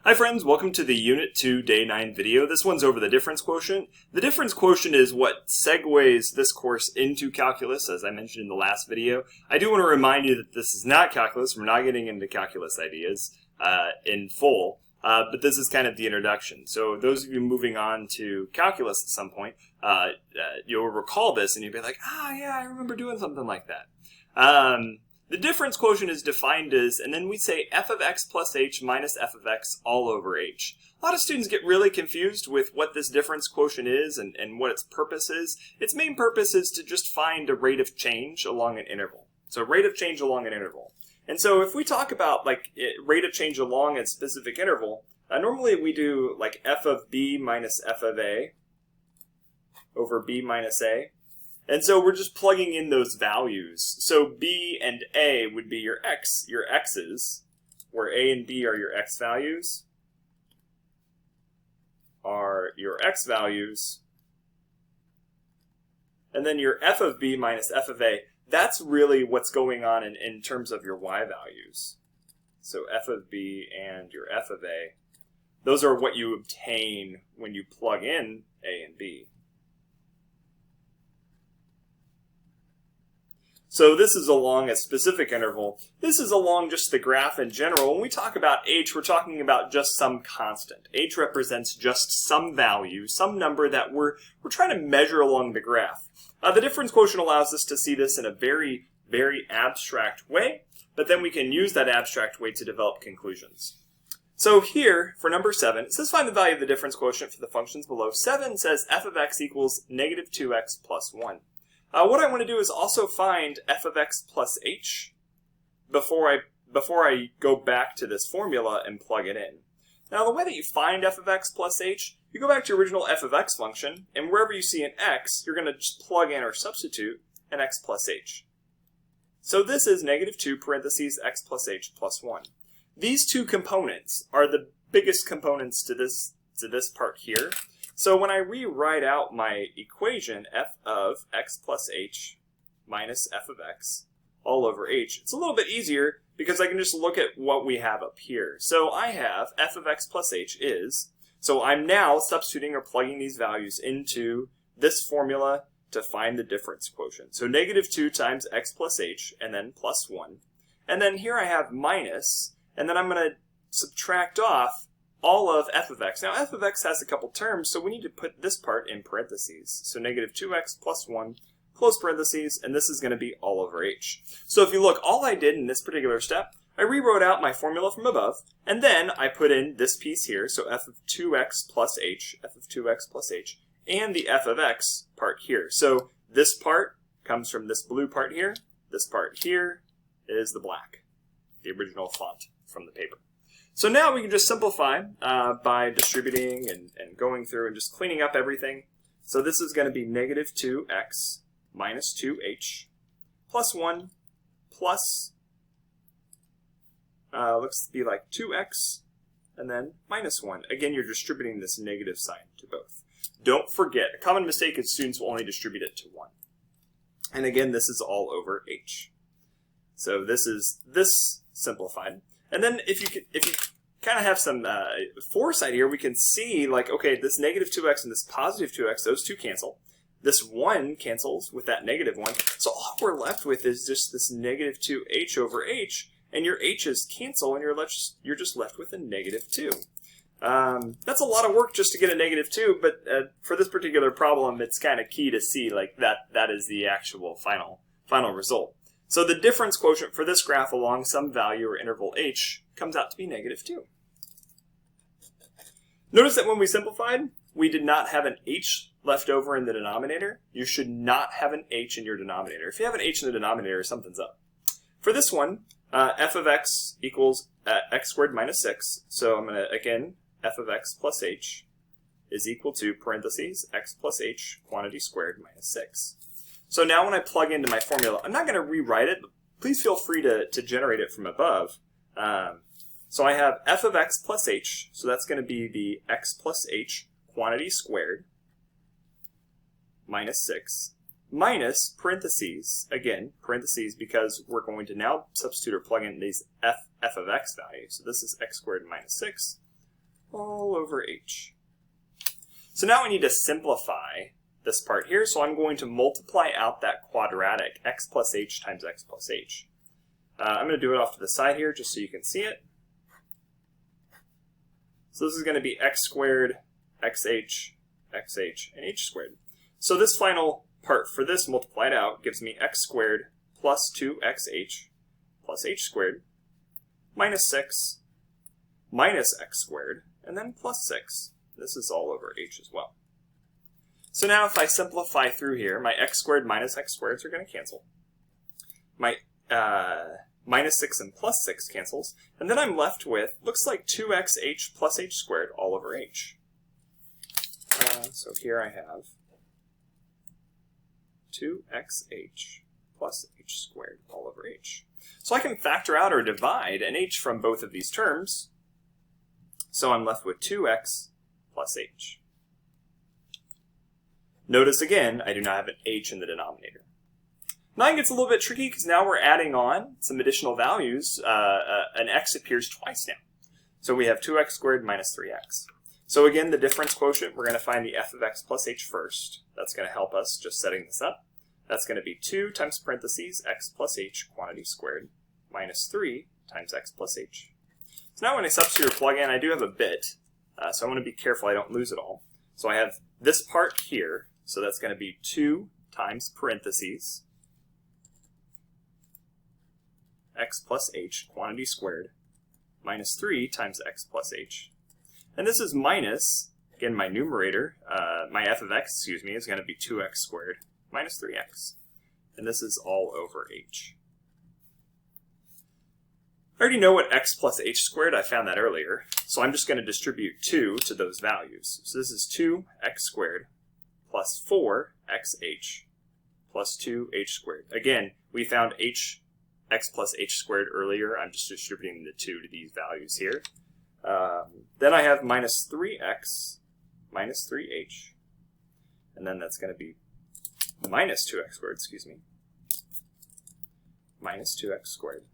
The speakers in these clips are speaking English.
Hi friends, welcome to the Unit 2 Day 9 video. This one's over the difference quotient. The difference quotient is what segues this course into calculus, as I mentioned in the last video. I do want to remind you that this is not calculus. We're not getting into calculus ideas in full, but this is kind of the introduction. So those of you moving on to calculus at some point, you'll recall this and you'll be like, yeah, I remember doing something like that. The difference quotient is defined as, and then we say f of x plus h minus f of x all over h. A lot of students get really confused with what this difference quotient is and what its purpose is. Its main purpose is to just find a rate of change along an interval. So rate of change along an interval. And so if we talk about like rate of change along a specific interval, normally we do like f of b minus f of a over b minus a. And so we're just plugging in those values. So b and a would be your x's, where a and b are your x values, and then your f of b minus f of a, that's really what's going on in terms of your y values. So f of b and your f of a, those are what you obtain when you plug in a and b. So this is along a specific interval. This is along just the graph in general. When we talk about h, we're talking about just some constant. H represents just some value, some number that we're trying to measure along the graph. The difference quotient allows us to see this in a very, very abstract way, but then we can use that abstract way to develop conclusions. So here, for number 7, it says find the value of the difference quotient for the functions below. 7 says f of x equals negative 2x plus 1. What I want to do is also find f of x plus h before I go back to this formula and plug it in. Now the way that you find f of x plus h, you go back to your original f of x function, and wherever you see an x, you're going to just plug in or substitute an x plus h. So this is negative 2 parentheses x plus h plus 1. These two components are the biggest components to this part here. So when I rewrite out my equation, f of x plus h minus f of x all over h, it's a little bit easier because I can just look at what we have up here. So I have f of x plus h is, so I'm now substituting or plugging these values into this formula to find the difference quotient. So negative 2 times x plus h and then plus 1. And then here I have minus, and then I'm going to subtract off all of f of x. Now f of x has a couple terms, so we need to put this part in parentheses. So negative 2x plus 1, close parentheses, and this is going to be all over h. So if you look, all I did in this particular step, I rewrote out my formula from above, and then I put in this piece here, so f of 2x plus h, f of 2x plus h, and the f of x part here. So this part comes from this blue part here. This part here is the black, the original font from the paper. So now we can just simplify by distributing and going through and just cleaning up everything. So this is going to be negative 2x minus 2h plus 1 plus, looks to be like 2x and then minus 1. Again, you're distributing this negative sign to both. Don't forget, a common mistake is students will only distribute it to 1. And again, this is all over h. So this is this simplified. And then if you kind of have some foresight here, we can see like, okay, this negative 2x and this positive 2x, those two cancel. This 1 cancels with that negative 1. So all we're left with is just this negative 2h over h, and your h's cancel, and you're just left with a negative 2. That's a lot of work just to get a negative 2, but for this particular problem, it's kind of key to see like that is the actual final result. So the difference quotient for this graph along some value or interval h comes out to be negative 2. Notice that when we simplified, we did not have an h left over in the denominator. You should not have an h in your denominator. If you have an h in the denominator, something's up. For this one, f of x equals x squared minus 6. So I'm going to, again, f of x plus h is equal to parentheses x plus h quantity squared minus 6. So now when I plug into my formula, I'm not going to rewrite it, but please feel free to generate it from above. So I have f of x plus h, so that's going to be the x plus h quantity squared minus 6, minus parentheses, again, parentheses because we're going to now substitute or plug in these f of x values. So this is x squared minus 6 all over h. So now we need to simplify this part here, so I'm going to multiply out that quadratic, x plus h times x plus h. I'm going to do it off to the side here just so you can see it. So this is going to be x squared, xh, and h squared. So this final part for this multiplied out gives me x squared plus 2xh plus h squared minus 6 minus x squared, and then plus 6. This is all over h as well. So now if I simplify through here, my x squared minus x squareds are going to cancel. My minus 6 and plus 6 cancels, and then I'm left with, looks like 2xh plus h squared all over h. So here I have 2xh plus h squared all over h. So I can factor out or divide an h from both of these terms, so I'm left with 2x plus h. Notice again, I do not have an h in the denominator. Now it gets a little bit tricky because now we're adding on some additional values. An x appears twice now. So we have 2x squared minus 3x. So again, the difference quotient, we're going to find the f of x plus h first. That's going to help us just setting this up. That's going to be 2 times parentheses x plus h quantity squared minus 3 times x plus h. So now when I substitute or plug in, I do have a bit. So I want to be careful I don't lose it all. So I have this part here. So that's going to be 2 times parentheses x plus h quantity squared minus 3 times x plus h. And this is minus, again, my numerator, my f of x, excuse me, is going to be 2x squared minus 3x. And this is all over h. I already know what x plus h squared, I found that earlier, so I'm just going to distribute 2 to those values. So this is 2x squared plus 4xh plus 2h squared. Again, we found x plus h squared earlier. I'm just distributing the 2 to these values here. Then I have minus 3x minus 3h. And then that's going to be minus 2x squared, excuse me. Minus 2x squared.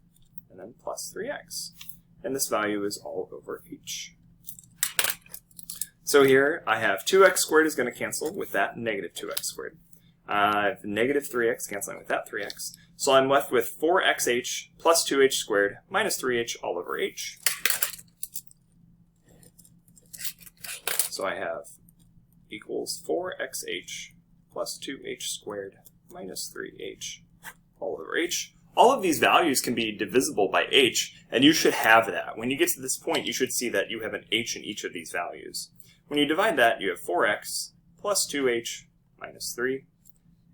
And then plus 3x. And this value is all over h. So here I have 2x squared is going to cancel with that negative 2x squared. I have negative 3x canceling with that 3x. So I'm left with 4xh plus 2h squared minus 3h all over h. So I have equals 4xh plus 2h squared minus 3h all over h. All of these values can be divisible by h, and you should have that. When you get to this point, you should see that you have an h in each of these values. When you divide that, you have 4x plus 2h minus 3,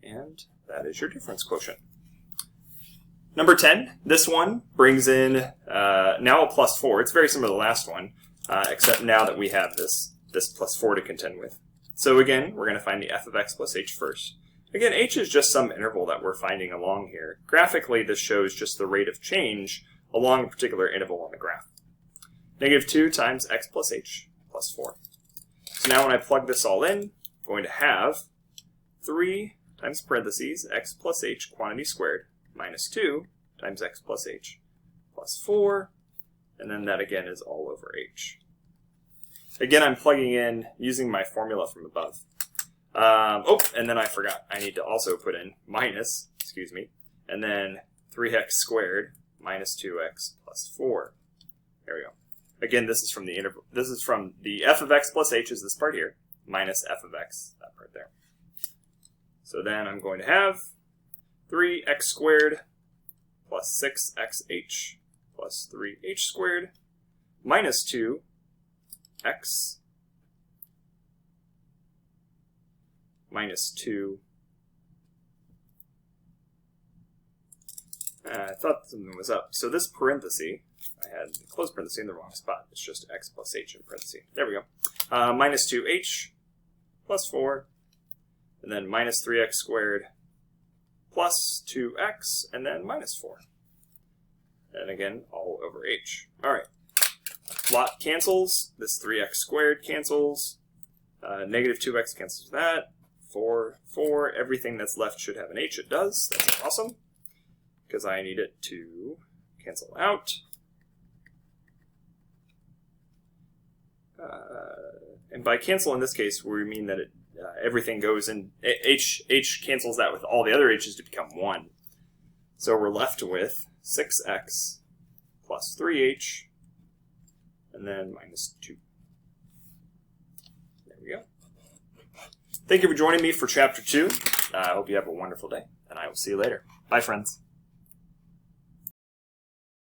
and that is your difference quotient. Number 10, this one brings in now a plus 4. It's very similar to the last one, except now that we have this plus 4 to contend with. So again, we're going to find the f of x plus h first. Again, h is just some interval that we're finding along here. Graphically, this shows just the rate of change along a particular interval on the graph. Negative 2 times x plus h plus 4. So now when I plug this all in, I'm going to have 3 times parentheses x plus h quantity squared minus 2 times x plus h plus 4, and then that again is all over h. Again, I'm plugging in using my formula from above. And then I forgot. I need to also put in minus, and then 3x squared minus 2x plus 4. There we go. Again, this is from the interval. This is from the f of x plus h is this part here, minus f of x, that part there. So then I'm going to have 3x squared plus 6xh plus 3h squared minus 2x minus 2. I thought something was up. So this parenthesis, I had the closed parenthesis in the wrong spot. It's just x plus h in parenthesis. There we go. Minus 2h plus 4, and then minus 3x squared plus 2x, and then minus 4. And again, all over h. All right. Lot cancels. This 3x squared cancels. Negative 2x cancels that. 4, 4. Everything that's left should have an h. It does. That's awesome, because I need it to cancel out. And by cancel in this case, we mean that everything goes in, h cancels that with all the other h's to become 1. So we're left with 6x plus 3h, and then minus 2. There we go. Thank you for joining me for Chapter 2. I hope you have a wonderful day, and I will see you later. Bye, friends.